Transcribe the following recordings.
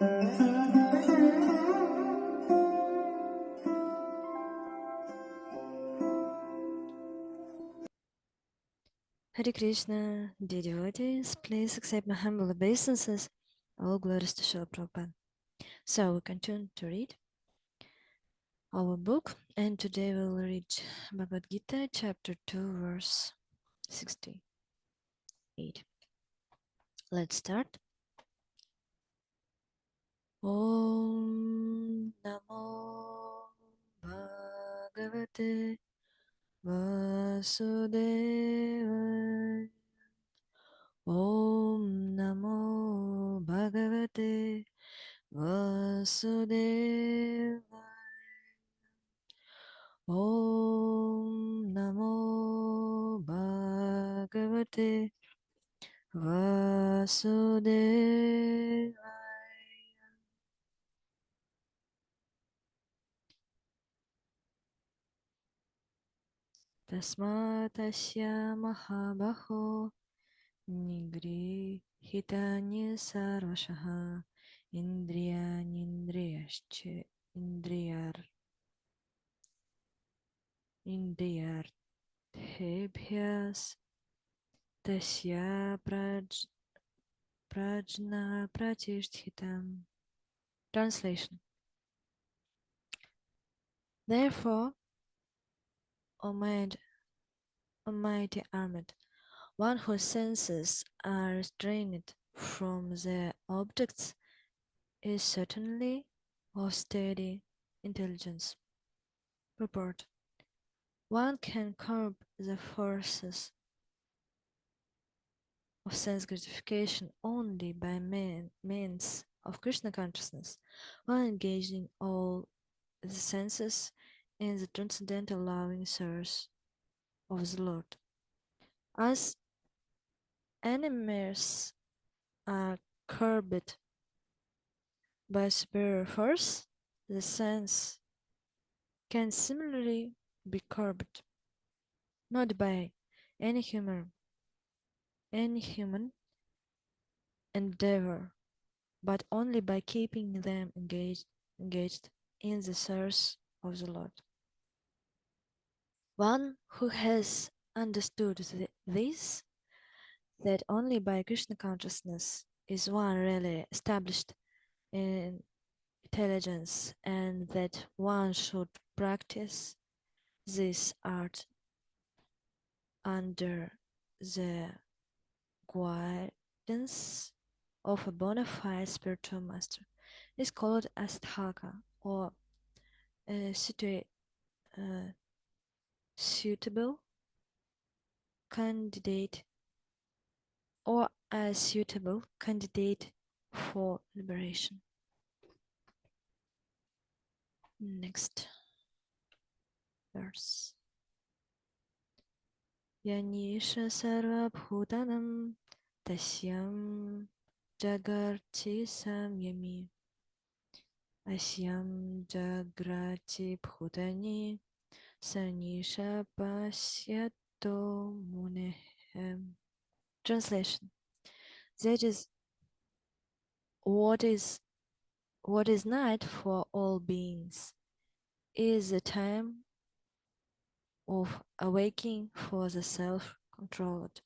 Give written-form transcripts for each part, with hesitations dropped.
Hare Krishna, dear devotees, please accept my humble obeisances. All glories to Srila Prabhupada. So we continue to read our book, and today we'll read Bhagavad-Gita, chapter 2, verse 68. Let's start. Om Namo Bhagavate Vasudevaya. Om Namo Bhagavate Vasudevaya. Om Namo Bhagavate Vasudevaya. Tasmatasya Mahabaho Nigrihitanya Sarvashaha Indriyanindriyascha Indriyarthebhyas Tasya Prajna Pratishthhitam. Translation. Therefore, Almighty Armed, one whose senses are restrained from their objects is certainly of steady intelligence. Purport. One can curb the forces of sense gratification only by means of Krishna consciousness, while engaging all the senses in the transcendental loving source of the Lord. As animals are curbed by superior force, the sense can similarly be curbed, not by any human endeavor, but only by keeping them engaged in the source of the Lord. One who has understood this, that only by Krishna consciousness is one really established in intelligence, and that one should practice this art under the guidance of a bona fide spiritual master, is called asthaka, or a suitable candidate, or a suitable candidate for liberation. Next verse. Yanisha sarva bhutanam tasyam jagarti samyami asyam jagrati bhutani sanisha pasyato munehem. Translation. That is what is night for all beings is the time of awaking for the self-controlled,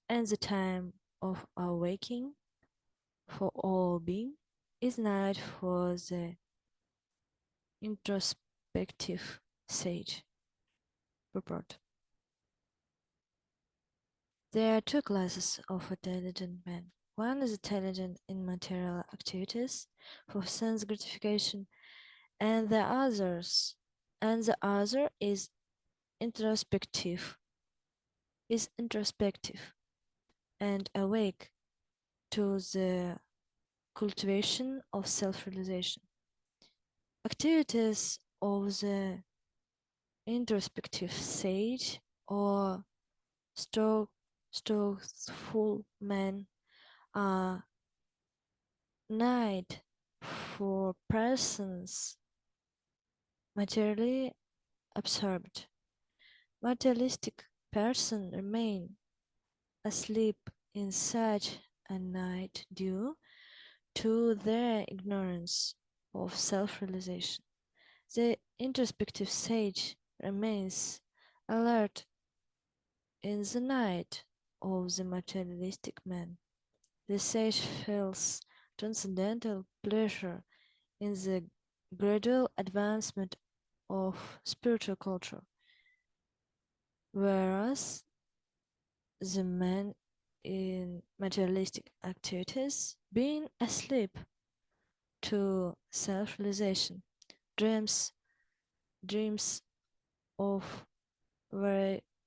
and the time of awaking for all being is night for the introspective sage. Purport. There are two classes of intelligent men. One is intelligent in material activities for sense gratification, and the other is introspective and awake to the cultivation of self-realization. Activities of the introspective sage or slothful man are night for persons materially absorbed. Materialistic persons remain asleep in such a night due to their ignorance of self-realization. The introspective sage remains alert in the night of the materialistic man. The sage feels transcendental pleasure in the gradual advancement of spiritual culture, whereas the man in materialistic activities, being asleep to self-realization, dreams dreams of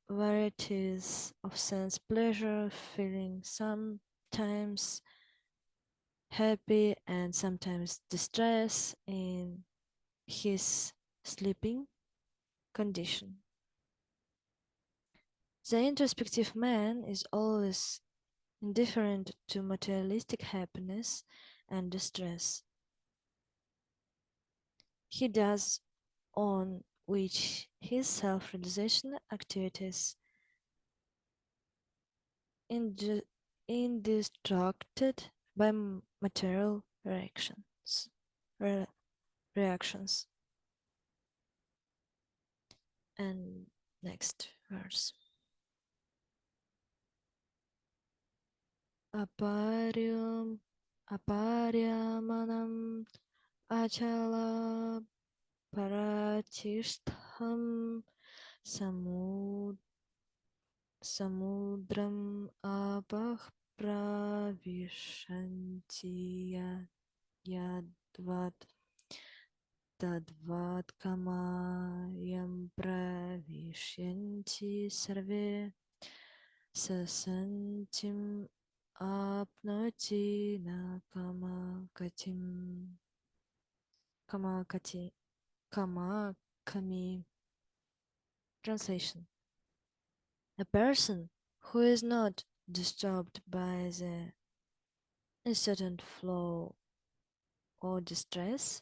varieties of sense pleasure, feeling sometimes happy and sometimes distress in his sleeping condition. The introspective man is always indifferent to materialistic happiness and distress. He does on which his self-realization activities indistracted by material re- reactions. And next verse. Aparyamanam achala paratishtham samudram apah pravishanti yadvat tadvat kamayam pravishyanti sarve sasantim apnoti na kamakati kamakami. Translation: a person who is not disturbed by the incessant flow or distress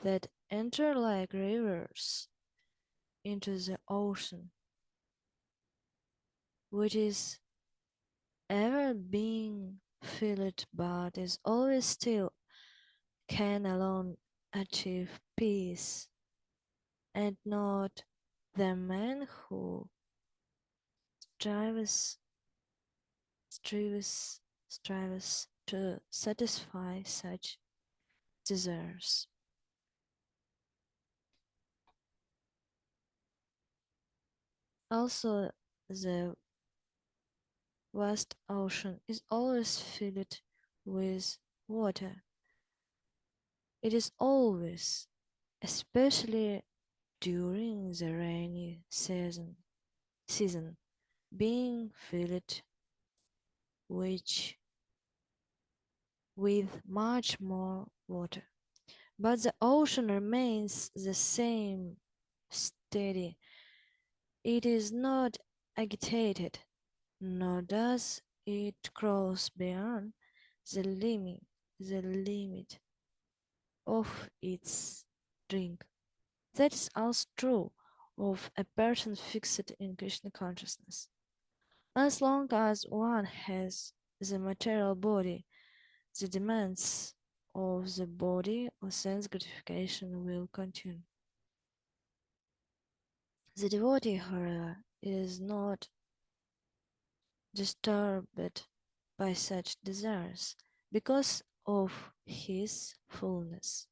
that enter like rivers into the ocean, which is ever being filled but is always still, can alone achieve peace, and not the man who strives strives strives to satisfy such desires. Also, the vast ocean is always filled with water. It is always, especially during the rainy season, being filled which with much more water. But the ocean remains the same, steady. It is not agitated, nor does it cross beyond the limit of its drink. That is also true of a person fixed in Krishna consciousness. As long as one has the material body, the demands of the body or sense gratification will continue. The devotee, however, is not disturbed by such desires because of his fullness.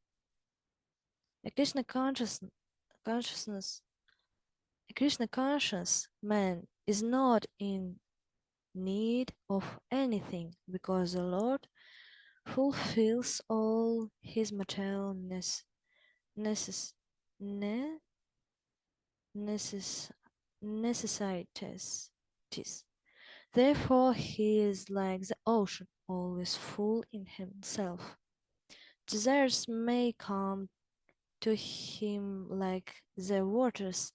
A Krishna consciousness, a Krishna conscious man is not in need of anything because the Lord fulfills all his material necess- ne- necess- necessities. Therefore, he is like the ocean, always full in himself. Desires may come to him like the waters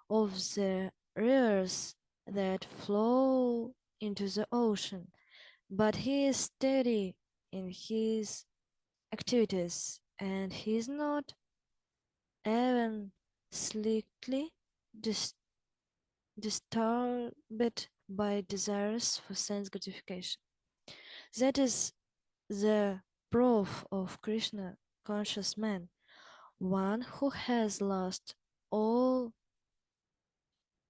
of the rivers that flow into the ocean, but he is steady in his activities and he is not even slightly disturbed by desires for sense gratification. That is the proof of Krishna conscious man, one who has lost all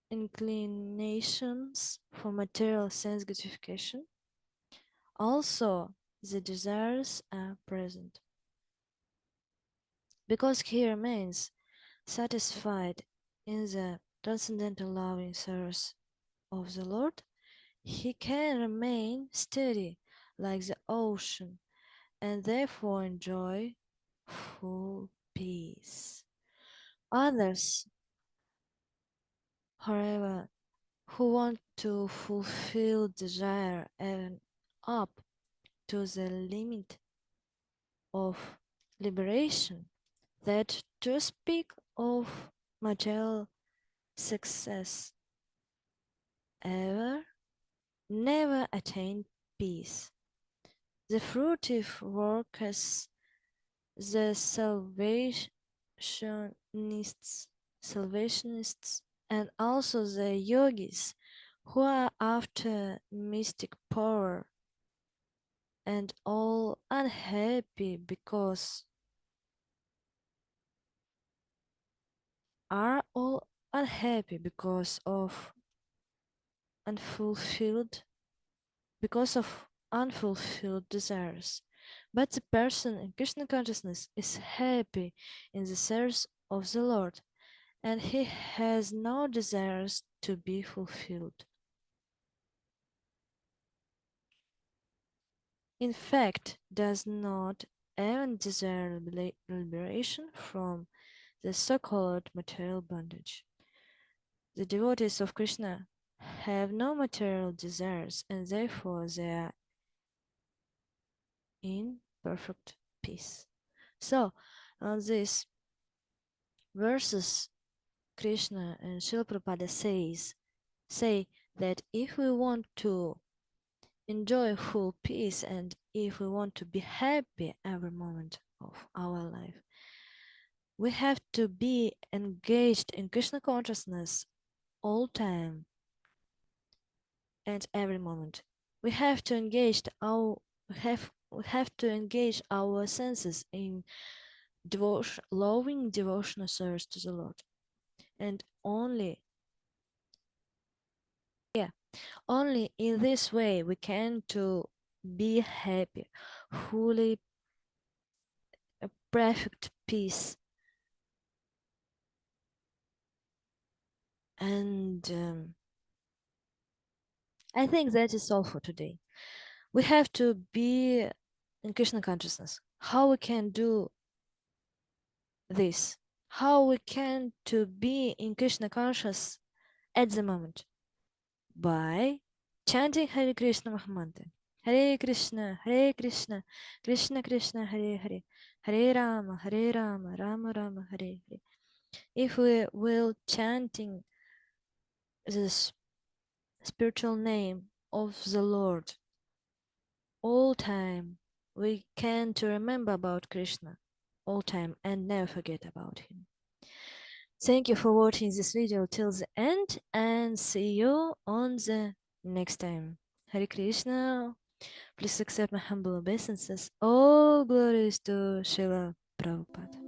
inclinations for material sense gratification. Also, the desires are present. Because he remains satisfied in the transcendental loving service of the Lord, he can remain steady like the ocean and therefore enjoy full peace. Others, however, who want to fulfill desire even up to the limit of liberation, that to speak of material success ever never attain peace. The fruitive workers, the salvationists, and also the yogis who are after mystic power and all unhappy because are all unhappy unfulfilled because of unfulfilled desires. But the person in Krishna consciousness is happy in the service of the Lord, and he has no desires to be fulfilled. In fact, does not even desire liberation from the so-called material bondage. The devotees of Krishna have no material desires, and therefore they are in perfect peace. So, on these verses, Krishna and Srila Prabhupada say that if we want to enjoy full peace and if we want to be happy every moment of our life, we have to be engaged in Krishna consciousness all time and every moment. We have to engage we have to engage our senses in loving devotional service to the Lord, and only in this way we can to be happy, fully a perfect peace. And I think that is all for today. We have to be in Krishna consciousness. How we can do this? How we can to be in Krishna conscious at the moment? By chanting Hare Krishna Mahamantra. Hare Krishna, Krishna Krishna, Hare Hare, Hare Rama, Rama Rama, Hare Hare. If we will chanting this spiritual name of the Lord all time, we can to remember about Krishna all time and never forget about him. Thank you for watching this video till the end and see you on the next time. Hare Krishna. Please accept my humble obeisances. All glories to Srila Prabhupada.